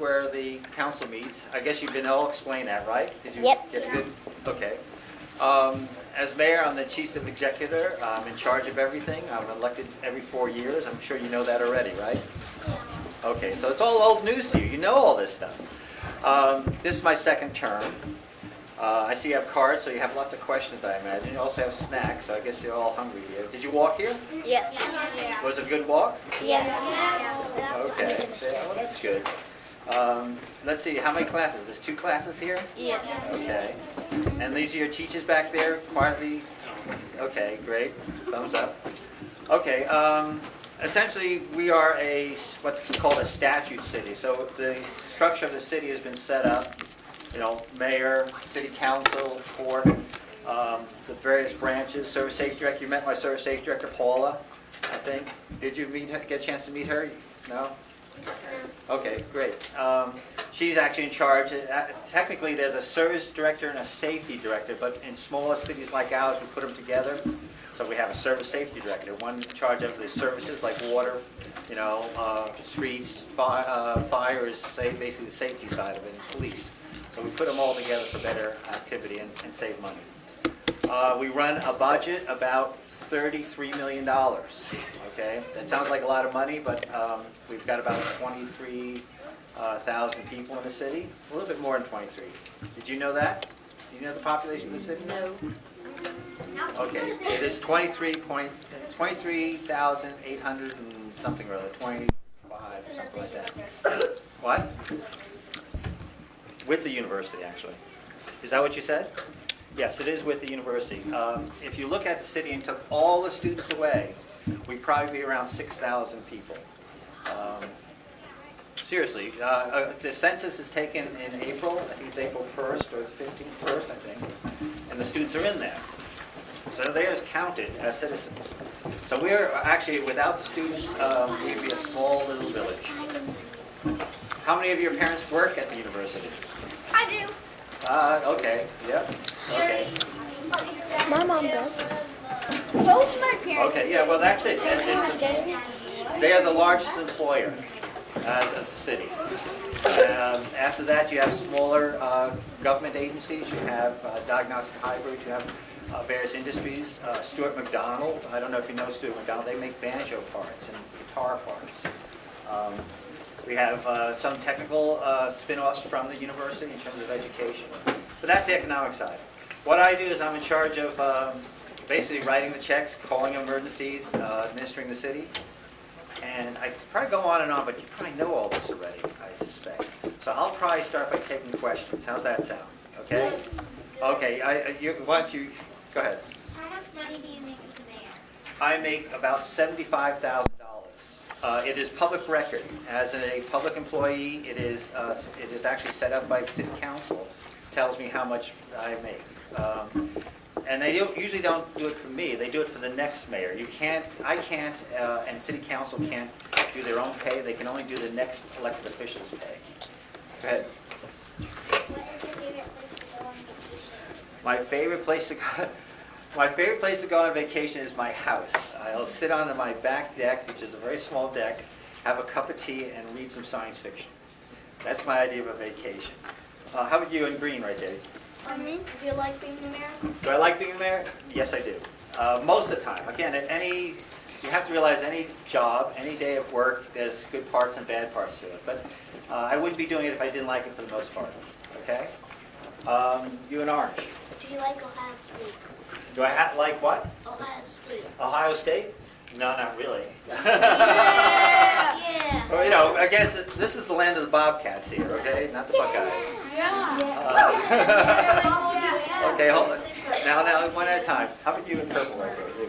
where the council meets. I guess you can all explain that, right? Did you Yep. get a good? Okay. As mayor, I'm the chief executive. I'm in charge of everything. I'm elected every 4 years. I'm sure you know that already, right? Okay, so it's all old news to you. You know all this stuff. This is my second term. I see you have cards, so you have lots of questions, I imagine. You also have snacks, so I guess you're all hungry here. Did you walk here? Yes. Was it a good walk? Yes. Okay. Yeah, well, that's good. Let's see, how many classes? There's 2 classes here? Yes. Okay. And these are your teachers back there, quietly? Okay, great. Thumbs up. Okay. Essentially, we are what's called a statute city. So the structure of the city has been set up. Mayor, city council, court, the various branches, service safety director. You met my service safety director, Paula, I think. Did you get a chance to meet her? No? Okay, great. She's actually in charge. Technically, there's a service director and a safety director, but in smaller cities like ours, we put them together. So we have a service safety director, one in charge of the services like water, streets, fire is basically the safety side of it, and police. So we put them all together for better activity and save money. We run a budget about $33 million. Okay, that sounds like a lot of money, but we've got about 23,000 people in the city. A little bit more than 23. Did you know that? Do you know the population of the city? No. Okay, it is 23,800 and something or other, 25 or something like that. What? With the university, actually. Is that what you said? Yes, it is with the university. If you look at the city and took all the students away, we'd probably be around 6,000 people. Seriously, the census is taken in April. I think it's April 1st or 1st, I think. And the students are in there. So they're as counted as citizens. So we're actually, without the students, we'd be a small little village. How many of your parents work at the university? I do. Okay, yep, okay. My mom does. Both my parents. Okay, yeah, well, that's it. They are the largest employer as a city. After that, you have smaller government agencies. You have diagnostic hybrids. You have various industries. Stuart McDonald, I don't know if you know Stuart McDonald, they make banjo parts and guitar parts. We have some technical spin-offs from the university in terms of education. But that's the economic side. What I do is I'm in charge of basically writing the checks, calling emergencies, administering the city. And I could probably go on and on, but you probably know all this already, I suspect. So I'll probably start by taking questions. How's that sound? Okay? Okay, why don't you, go ahead. How much money do you make as a mayor? I make about $75,000. It is public record. As a public employee, it is actually set up by city council. Tells me how much I make. And they usually don't do it for me. They do it for the next mayor. I can't, and city council can't do their own pay. They can only do the next elected official's pay. Go ahead. What is your favorite place to go on vacation? My favorite place to go on vacation is my house. I'll sit on my back deck, which is a very small deck, have a cup of tea, and read some science fiction. That's my idea of a vacation. How about you in green right there? Do you like being the mayor? Do I like being the mayor? Yes, I do. Most of the time. Again, you have to realize any job, any day of work, there's good parts and bad parts to it. But I wouldn't be doing it if I didn't like it for the most part. Okay? You in orange. Do you like Ohio State? Do I like what? Ohio State. Ohio State? No, not really. Yeah. Well, I guess this is the land of the Bobcats here, okay? Not the Buckeyes. Okay, hold on. Now, one at a time. How about you in purple right there?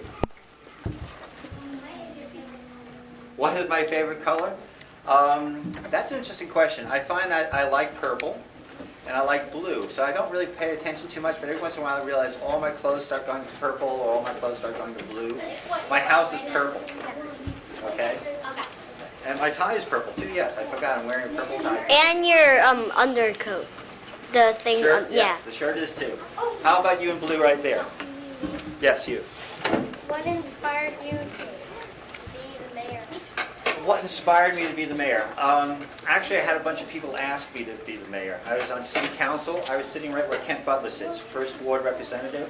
What is my favorite color? That's an interesting question. I find that I like purple. And I like blue, so I don't really pay attention too much, but every once in a while I realize all my clothes start going to purple, or all my clothes start going to blue. My house is purple, okay? And my tie is purple too, yes, I forgot, I'm wearing a purple tie. And your undercoat, the thing, Shirt? yeah. Yes, the shirt is too. How about you in blue right there? Yes, you. What inspired you to be the mayor? what inspired me to be the mayor? Actually, I had a bunch of people ask me to be the mayor. I was on city council. I was sitting right where Kent Butler sits, first ward representative.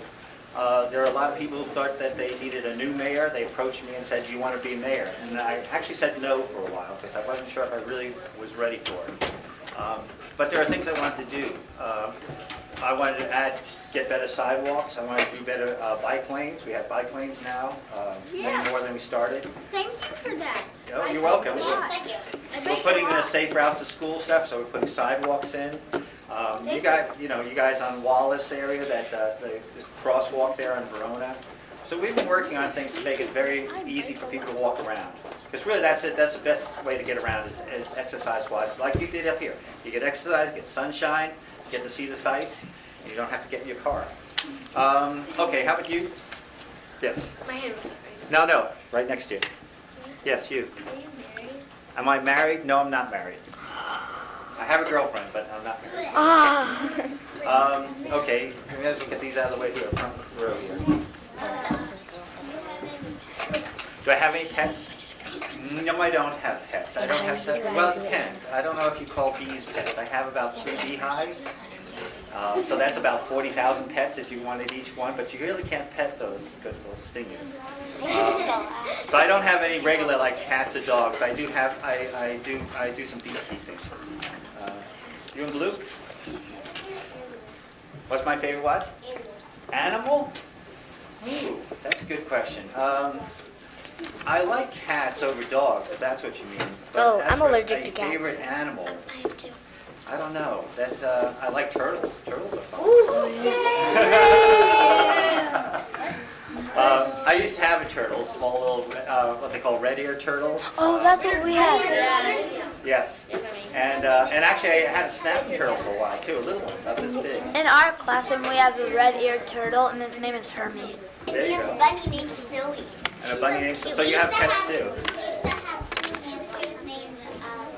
There are a lot of people who thought that they needed a new mayor. They approached me and said, "Do you want to be mayor?" And I actually said no for a while because I wasn't sure if I really was ready for it. But there are things I wanted to do. I wanted to get better sidewalks. I wanted to do better bike lanes. We have bike lanes now, many more than we started. Thank you for that. Oh, you're welcome. Yes, thank you. We're putting in a safe route to school stuff, so we're putting sidewalks in. You guys on Wallace area, the crosswalk there in Verona. So we've been working on things to make it very easy for people to walk around. Because really, that's it. That's the best way to get around is exercise-wise, like you did up here. You get exercise, get sunshine, get to see the sights, and you don't have to get in your car. Okay, how about you? Yes. My hand was No, right next to you. Yes, you. Are you married? Am I married? No, I'm not married. I have a girlfriend, but I'm not married. Okay, we may as well get these out of the way here, front row here. Do I have any pets? No, I don't have pets. I don't have pets. Well, it depends. I don't know if you call bees pets. I have about 3 beehives. So that's about 40,000 pets if you wanted each one, but you really can't pet those because they'll sting you. So I don't have any regular like cats or dogs. I do have I do some beekeeping. You in blue? What's my favorite what? Animal? Ooh, that's a good question. I like cats over dogs, if that's what you mean. But I'm allergic to a cats. favorite animal? I am too. I don't know. That's I like turtles. Turtles are fun. I used to have a turtle, small little what they call red-eared turtles. Oh, that's what we have. Yes. And actually, I had a snapping turtle for a while too, a little one, about this big. In our classroom, we have a red-eared turtle, and his name is Hermie. There you We have go. a bunny named Snowy. And a bunny named. So you have pets too. We used to have two hamsters named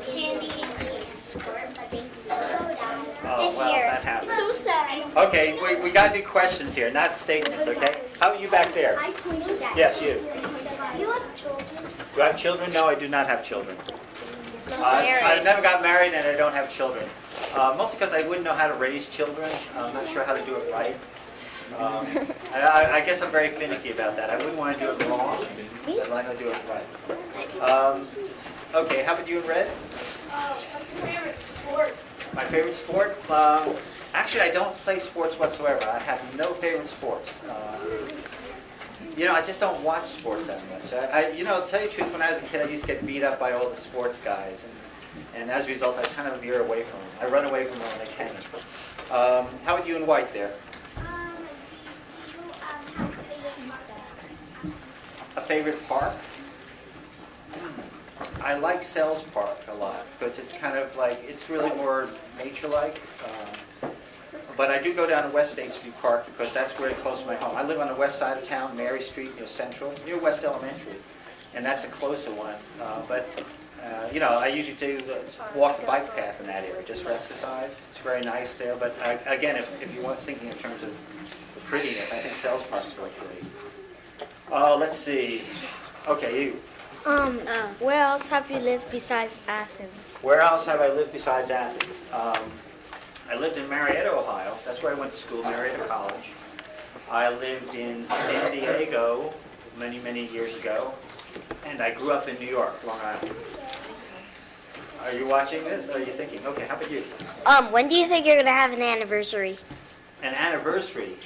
Candy and Squirt, but they died. Oh, This well, year. that happens. So sad. Okay, we got to do questions here, not statements, okay? How are you back there? I pointed that. Yes, you. You have children? Do I have children? No, I do not have children. I've never got married and I don't have children. Mostly because I wouldn't know how to raise children. I'm not sure how to do it right. I guess I'm very finicky about that. I wouldn't want to do it wrong, but I'd like to do it right. Okay, how about you in red? Favorite sport? My favorite sport? Actually, I don't play sports whatsoever. I have no favorite sports. I just don't watch sports that much. To tell you the truth, when I was a kid, I used to get beat up by all the sports guys, and as a result, I kind of veer away from them. I run away from them when I can. How about you in white there? A favorite park? I like Sells Park a lot because it's kind of like, it's really more nature-like. But I do go down to West State Street Park because that's very close to my home. I live on the west side of town, Mary Street, near Central, near West Elementary, and that's a closer one. I usually walk the bike path in that area just for exercise. It's very nice there. But again, if you want thinking in terms of the prettiness, I think Sells Park's really pretty. Let's see. Okay, you. Where else have you lived besides Athens? Where else have I lived besides Athens? I lived in Marietta, Ohio. That's where I went to school, Marietta College. I lived in San Diego many, many years ago. And I grew up in New York, Long Island. Are you watching this? Are you thinking? Okay, how about you? When do you think you're going to have an anniversary? An anniversary?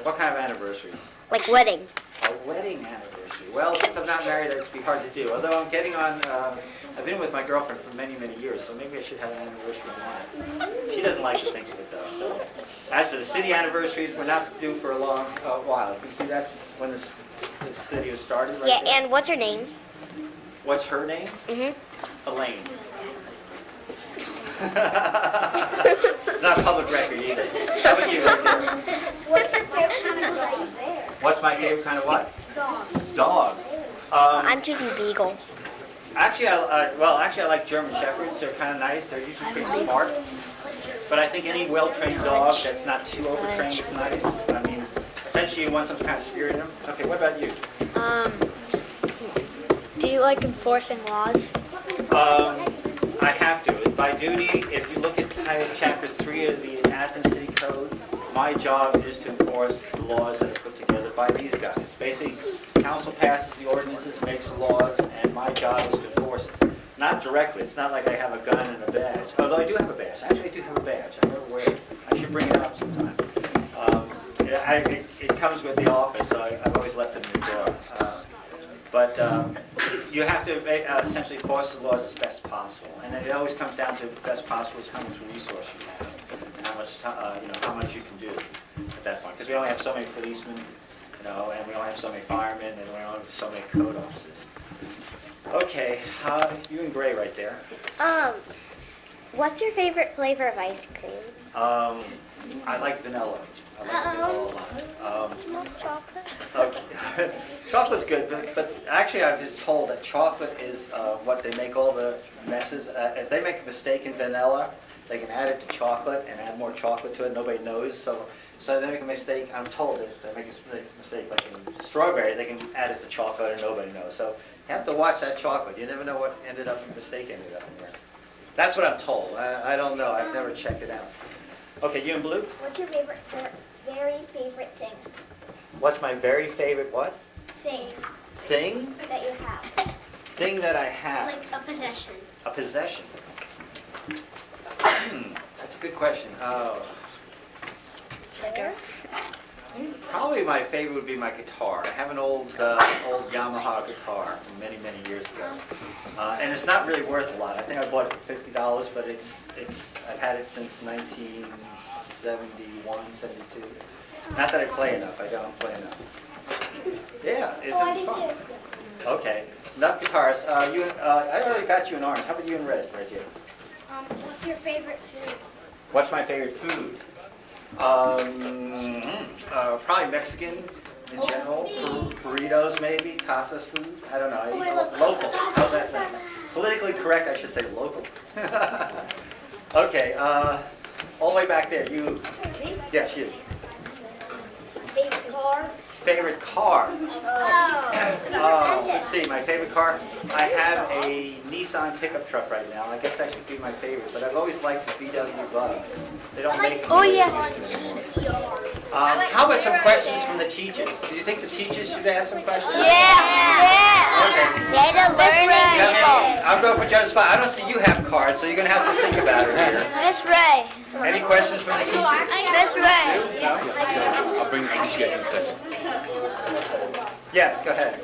What kind of anniversary? Like wedding. A wedding anniversary. Well, since I'm not married, that'd be hard to do. Although I'm getting on, I've been with my girlfriend for many, many years, so maybe I should have an anniversary on that. She doesn't like to think of it, though. So, as for the city anniversaries, we're not due for a long while. You can see that's when this city was started, right Yeah, there. and what's her name? What's her name? Mm-hmm. Elaine. It's not public record either. How about you right there? What's your favorite kind of dog? What's my favorite kind of what? Dog. Dog. I'm choosing Beagle. Actually, I like German Shepherds. They're kind of nice. They're usually pretty smart. But I think any well-trained dog that's not too overtrained is nice. I mean, essentially you want some kind of spirit in them. Okay, what about you? Do you like enforcing laws? I have to. By duty, if you look at Chapter 3 of the Athens City Code, my job is to enforce the laws that are put together by these guys. Basically, council passes the ordinances, makes the laws, and my job is to enforce it. Not directly. It's not like I have a gun and a badge. Although I do have a badge. Actually, I do have a badge. I never wear it. I should bring it up sometime. It comes with the office, so I've always left it in the drawer. But you have to essentially enforce the laws as best possible, and it always comes down to best possible is how much resource you have, and how much how much you can do at that point. Because we only have so many policemen, and we only have so many firemen, and we only have so many code officers. Okay, you in gray right there. What's your favorite flavor of ice cream? I like vanilla. I like vanilla a lot. Milk chocolate. Okay. Chocolate's good, but actually I've been told that chocolate is what they make all the messes. If they make a mistake in vanilla, they can add it to chocolate and add more chocolate to it. Nobody knows. So they make a mistake. I'm told that if they make a mistake like in strawberry, they can add it to chocolate and nobody knows. So you have to watch that chocolate. You never know what mistake ended up in there. That's what I'm told. I don't know. I've never checked it out. Okay, you in blue? What's your very favorite thing? What's my very favorite what? Thing Thing? that you have. Thing that I have. Like a possession. A possession. That's a good question. Probably my favorite would be my guitar. I have an old Yamaha guitar from many years ago, and it's not really worth a lot. I think I bought it for $50, but I've had it since 1971, 72. Not that I play enough. I don't play enough. Yeah, it's fun. Okay, enough guitars. I already got you in orange. How about you in red, right here? What's your favorite food? What's my favorite food? Probably Mexican in general. Burritos, maybe. Casas food. I don't know. I eat local. How's that sound? Politically correct, I should say local. Okay. All the way back there. You. Yes, you. Favorite car? Favorite car? Let's see, my favorite car? I have a Nissan pickup truck right now. I guess that could be my favorite, but I've always liked the VW Bugs. They don't make them. Oh, yeah. How about some questions from the teachers? Do you think the teachers should ask some questions? Yeah. Okay. They're the learning people. I'm going to put you on the spot. I don't see you have cards, so you're going to have to think about it here. Miss Ray. Any questions from the teachers? Miss Ray. No? I'll bring you guys in a second. Yes, go ahead.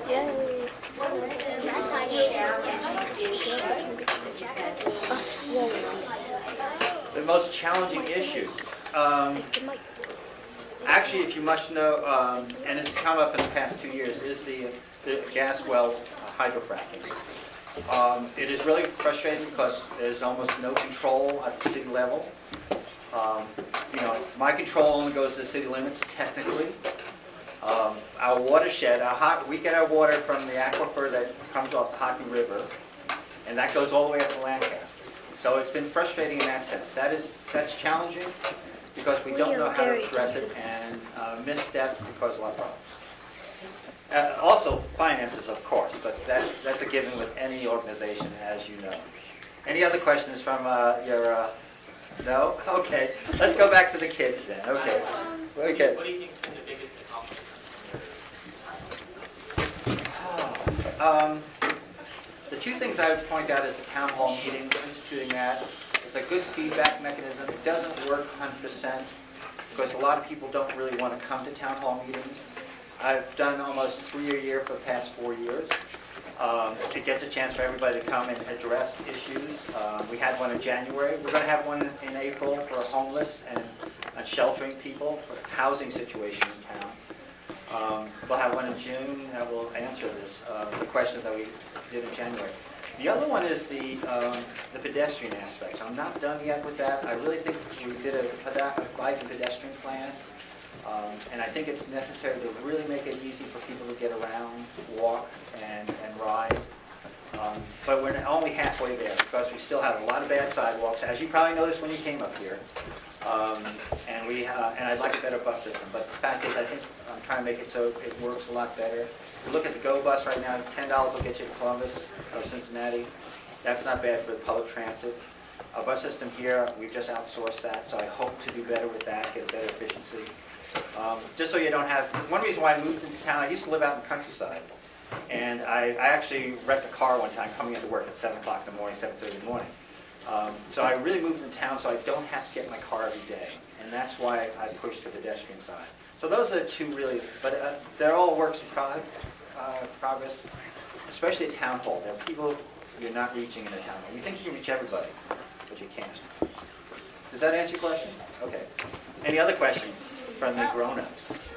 The most challenging issue. Actually, if you must know, and it's come up in the past 2 years, is the gas well hydrofracking. It is really frustrating because there's almost no control at the city level. My control only goes to the city limits, technically. Our watershed, we get our water from the aquifer that comes off the Hockey River, and that goes all the way up to Lancaster. So it's been frustrating in that sense. That's challenging because we don't know how to address it, and misstep can cause a lot of problems. Also, finances, of course, but that's a given with any organization, as you know. Any other questions from your... No? Okay. Let's go back to the kids then. Okay. Okay. What do you think has been the biggest accomplishment? The two things I would point out is the town hall meetings, instituting that. It's a good feedback mechanism. It doesn't work 100% because a lot of people don't really want to come to town hall meetings. I've done almost 3 a year for the past 4 years. It gets a chance for everybody to come and address issues. We had one in January. We're going to have one in April for homeless and sheltering people, for the housing situation in town. We'll have one in June that will answer the questions that we did in January. The other one is the pedestrian aspect. I'm not done yet with that. I really think we did a bike and pedestrian plan. And I think it's necessary to really make it easy for people to get around, walk, and ride. But we're only halfway there because we still have a lot of bad sidewalks, as you probably noticed when you came up here. And I'd like a better bus system. But the fact is, I think I'm trying to make it so it works a lot better. If you look at the GO bus right now, $10 will get you to Columbus or Cincinnati. That's not bad for the public transit. Our bus system here, we've just outsourced that, so I hope to do better with that, get better efficiency. Just so you don't have, one reason why I moved into town, I used to live out in the countryside. And I actually wrecked a car one time coming into work at 7 o'clock in the morning, 7:30 in the morning. So I really moved into town so I don't have to get in my car every day. And that's why I pushed the pedestrian side. So those are the two really, but they're all works in progress, especially at town hall. There are people you're not reaching in a town hall. You think you can reach everybody, but you can't. Does that answer your question? Okay. Any other questions from the grown-ups?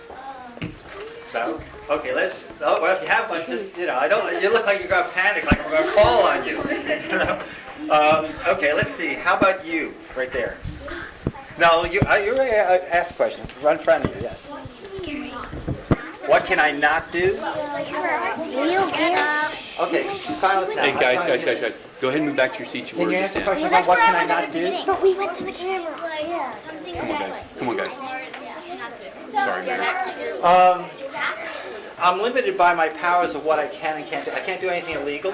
No? Okay, let's, oh, well, if you have one, just, I don't, you look like you're going to panic, like I'm going to call on you. Okay, let's see. How about you, right there? No, you already asked a question. Right in front of you, yes. What can I not do? Okay, silence now. Hey, guys. Go ahead and move back to your seats. Can you answer the question about what can I not do? But we went to the camera. Something Come on, guys. Sorry, Mary. I'm limited by my powers of what I can and can't do. I can't do anything illegal.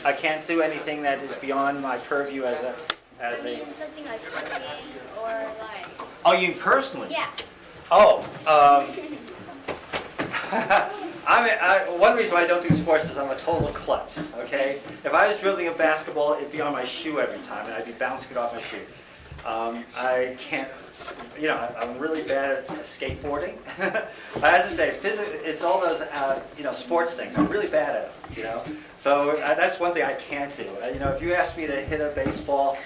I can't do anything that is beyond my purview as a. something like cooking or like. Oh, you mean personally? Yeah. Oh, one reason why I don't do sports is I'm a total klutz, okay? If I was dribbling a basketball, it'd be on my shoe every time, and I'd be bouncing it off my shoe. I can't, I'm really bad at skateboarding. As I say, it's all those, sports things. I'm really bad at them, So that's one thing I can't do. If you ask me to hit a baseball,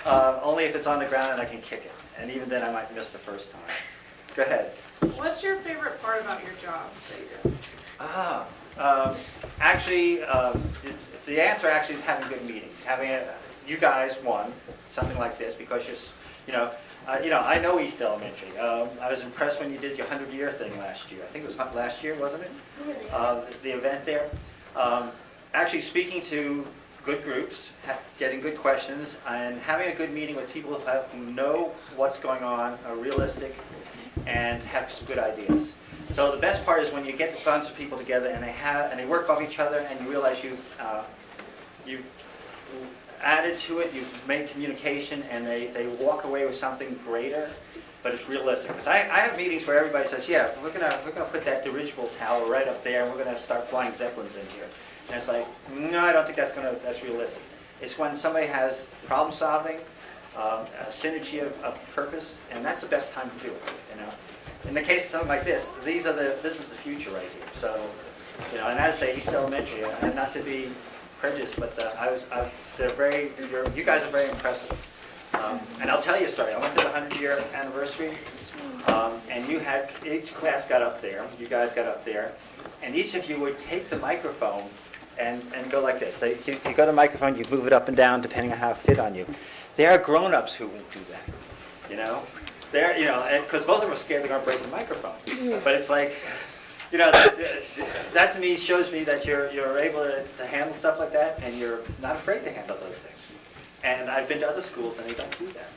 only if it's on the ground and I can kick it. And even then I might miss the first time. Go ahead. What's your favorite part about your job that you do? Actually, the answer actually is having good meetings. You guys won something like this because I know East Elementary. I was impressed when you did your 100-year thing last year. I think it was last year, wasn't it? The event there. Actually, speaking to good groups, getting good questions, and having a good meeting with people who know what's going on, are realistic, and have some good ideas. So the best part is when you get a bunch of people together and they work off each other, and you realize you've added to it, you've made communication, and they walk away with something greater, but it's realistic. Because I have meetings where everybody says, yeah, we're gonna put that dirigible tower right up there, and we're gonna start flying Zeppelins in here. And it's like, no, I don't think that's realistic. It's when somebody has problem solving, a synergy of purpose, and that's the best time to do it. In the case of something like this, this is the future right here. So, and as I say, East Elementary, and not to be prejudiced, but you guys are very impressive. And I'll tell you a story. I went to the 100-year anniversary, and each class got up there. You guys got up there, and each of you would take the microphone and go like this. You go to the microphone, you move it up and down depending on how it fit on you. There are grown-ups who won't do that, because both of them are scared they're going to break the microphone. But it's like, that to me shows me that you're able to handle stuff like that, and you're not afraid to handle those things. And I've been to other schools, and they don't do that.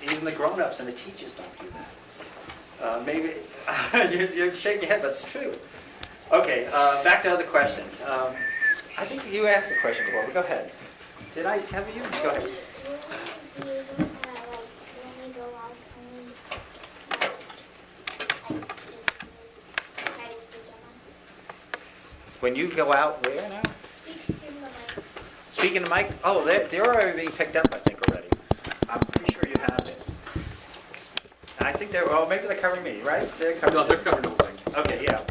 Even the grown-ups and the teachers don't do that. Maybe you're shaking your head, but it's true. Okay, back to other questions. I think you asked a question before, but go ahead. Did I have you? Go ahead. When you go out, where now? Speaking to Mike. Oh, they're already being picked up, I think, already. I'm pretty sure you have it. And I think maybe they're covering me, right? They're covering They're covering the whole thing. Okay, yeah.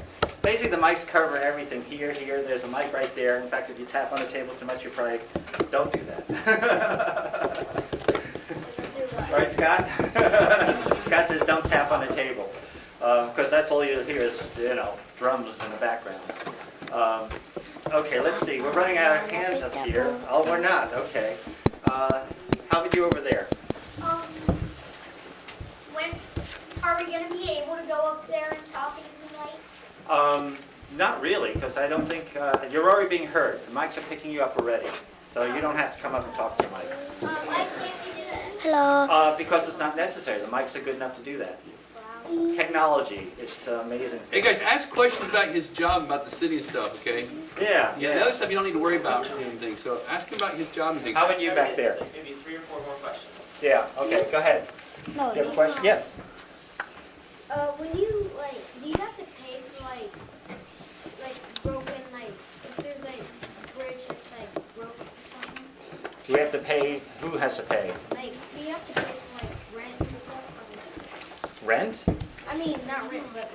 Basically, the mics cover everything. Here, there's a mic right there. In fact, if you tap on the table too much, you probably don't do that. Right, Scott? Scott says don't tap on the table. Because that's all you'll hear is, drums in the background. Okay, let's see. We're running out of hands up here. Oh, we're not. Okay. How about you over there? When are we going to be able to go up there and talk into the mic? Not really, because I don't think you're already being heard. The mics are picking you up already, so you don't have to come up and talk to the mic. Why can't we do that? Hello. Because it's not necessary. The mics are good enough to do that. technology. It's amazing. Hey guys, ask questions about his job, about the city and stuff, okay? Yeah, Yeah, the yeah. other stuff you don't need to worry about or anything. So ask him about his job and things. How about you back there? Maybe 3 or 4 more questions. Yeah, okay, go ahead. No, Do you have a question? Yes. When you do you have to pay for broken if there's bridge that's broken or something? Do we have to pay? Who has to pay? Do you have to pay for rent and stuff? Rent? I mean, not rent, but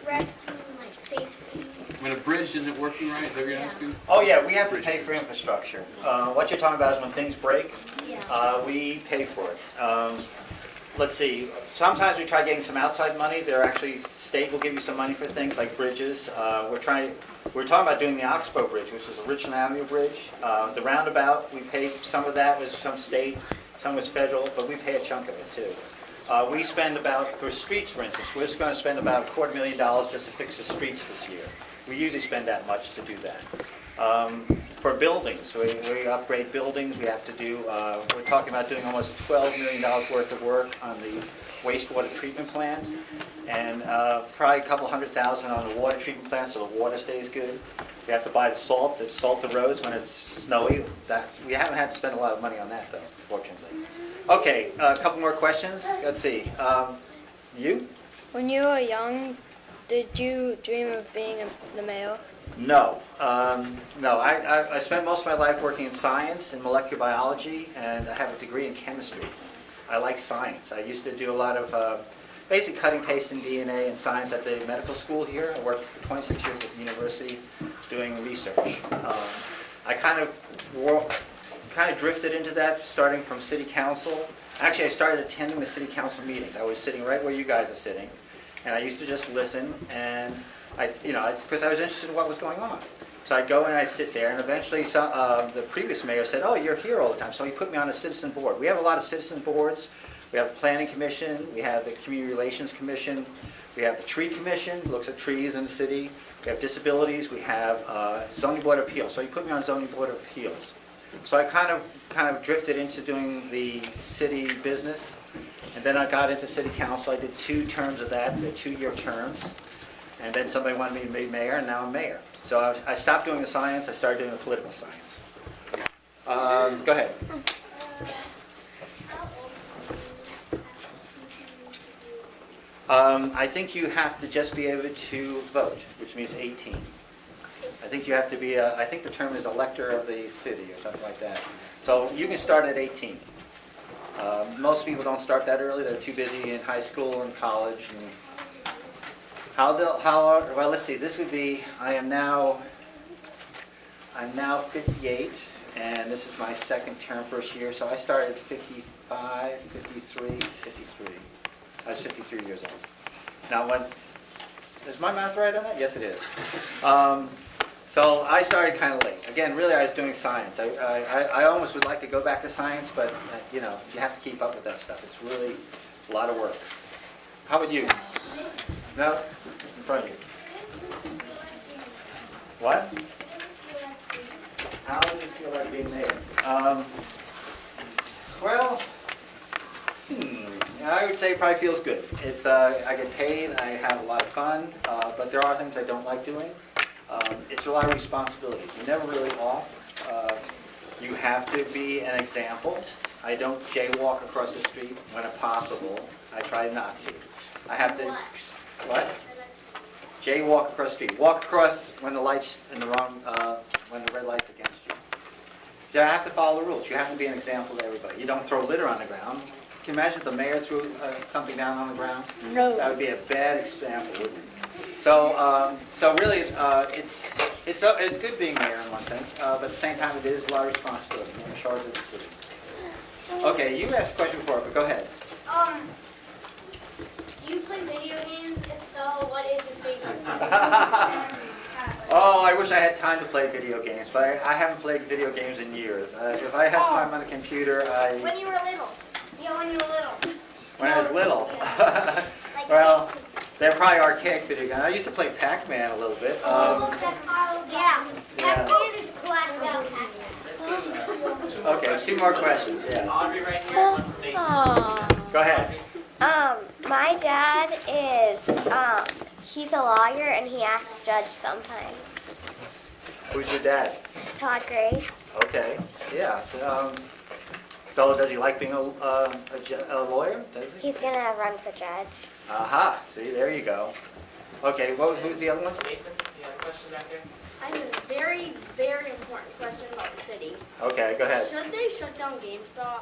rescue, safety. When a bridge isn't working right, is that what you're asking? Oh yeah, we have to pay for infrastructure. What you're talking about is when things break, Yeah. we pay for it. Let's see, sometimes we try getting some outside money. They're actually, state will give you some money for things like bridges. We're talking about doing the Oxbow Bridge, which is a Richland Avenue bridge. The roundabout, we paid some of that, was some state, some was federal, but we pay a chunk of it too. We spend about, for streets for instance, we're just going to spend about $250,000 just to fix the streets this year. We usually spend that much to do that. For buildings, we upgrade buildings. We have to do, we're talking about doing almost $12 million worth of work on the wastewater treatment plant, and probably a couple $100,000 on the water treatment plant so the water stays good. We have to buy the salt the roads when it's snowy. We haven't had to spend a lot of money on that though, fortunately. Okay, a couple more questions. Let's see. You? When you were young, did you dream of being the mayor? No. No. I spent most of my life working in science and molecular biology, and I have a degree in chemistry. I like science. I used to do a lot of basic cutting, pasting DNA and science at the medical school here. I worked for 26 years at the university doing research. I kind of drifted into that, starting from city council. Actually, I started attending the city council meetings. I was sitting right where you guys are sitting, and I used to just listen, and because I was interested in what was going on. So I'd go and I'd sit there, and eventually the previous mayor said, "Oh, you're here all the time." So he put me on a citizen board. We have a lot of citizen boards. We have the Planning Commission, we have the Community Relations Commission, we have the Tree Commission, looks at trees in the city, we have disabilities, we have Zoning Board of Appeals. So he put me on Zoning Board of Appeals. So I kind of drifted into doing the city business, and then I got into city council. I did 2 terms of that, the 2-year terms, and then somebody wanted me to be mayor, and now I'm mayor. So I stopped doing the science, I started doing the political science. Go ahead. I think you have to just be able to vote, which means 18. I think you have to be, I think the term is elector of the city or something like that. So you can start at 18. Most people don't start that early. They're too busy in high school and college. And well, let's see. This would be, I'm now 58, and this is my second term, first year. So I started 55, 53. I was 53 years old. Now, is my math right on that? Yes, it is. So I started kind of late. Again, really, I was doing science. I almost would like to go back to science, but you have to keep up with that stuff. It's really a lot of work. How about you? No, in front of you. What? How did it feel like being there? Well. I would say it probably feels good. It's I get paid, I have a lot of fun, but there are things I don't like doing. It's a lot of responsibility. You're never really off. You have to be an example. I don't jaywalk across the street when possible. I try not to. I have to, what? Jaywalk across the street. Walk across when the light's in the wrong, when the red light's against you. So I have to follow the rules. You have to be an example to everybody. You don't throw litter on the ground. Can you imagine if the mayor threw something down on the ground? No. That would be a bad example, wouldn't it? So really, it's good being mayor in one sense, but at the same time, it is a lot of responsibility. You're in charge of the city. Okay, you asked a question before, but go ahead. Do you play video games? If so, what is your favorite? Oh, I wish I had time to play video games, but I haven't played video games in years. If I have time on the computer, When you were little. Yeah, when you were little. When I was little. Well, they're probably archaic video games. I used to play Pac-Man a little bit. Yeah. Pac-Man is classic. Okay, 2 more questions. Yes. Audrey right here. Oh. Go ahead. My dad is, he's a lawyer and he acts judge sometimes. Who's your dad? Todd Grace. Okay, yeah. So does he like being a lawyer? Does he? He's gonna run for judge. Aha, see, there you go. Okay, who's the other one? Jason, you have a question back there? I have a very, very important question about the city. Okay, go ahead. Should they shut down GameStop?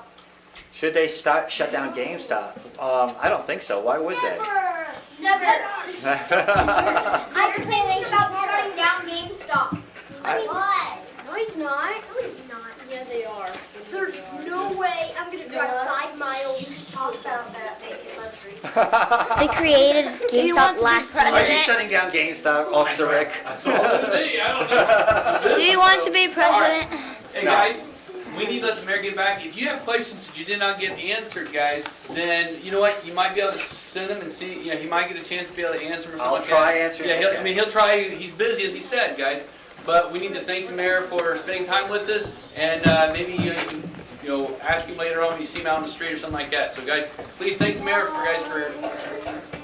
Should they shut down GameStop? I don't think so. Why would they? Never. I'm thinking about shutting down GameStop. What? No, he's not. No, he's not. Yeah, they are. There's no way I'm gonna drive 5 miles to talk about that. They created GameStop last Are you year. shutting down GameStop, Officer Rick? That's all it me, I don't know. Do you want to be president? Hey No. guys, we need to let the mayor get back. If you have questions that you did not get answered, guys, then you know what? You might be able to send them and see. You know, he might get a chance to be able to answer them or something I'll like that. try answering. Yeah, Okay. he'll try. He's busy, as he said, guys. But we need to thank the mayor for spending time with us, and maybe you can ask him later on when you see him out on the street or something like that. So, guys, please thank the mayor for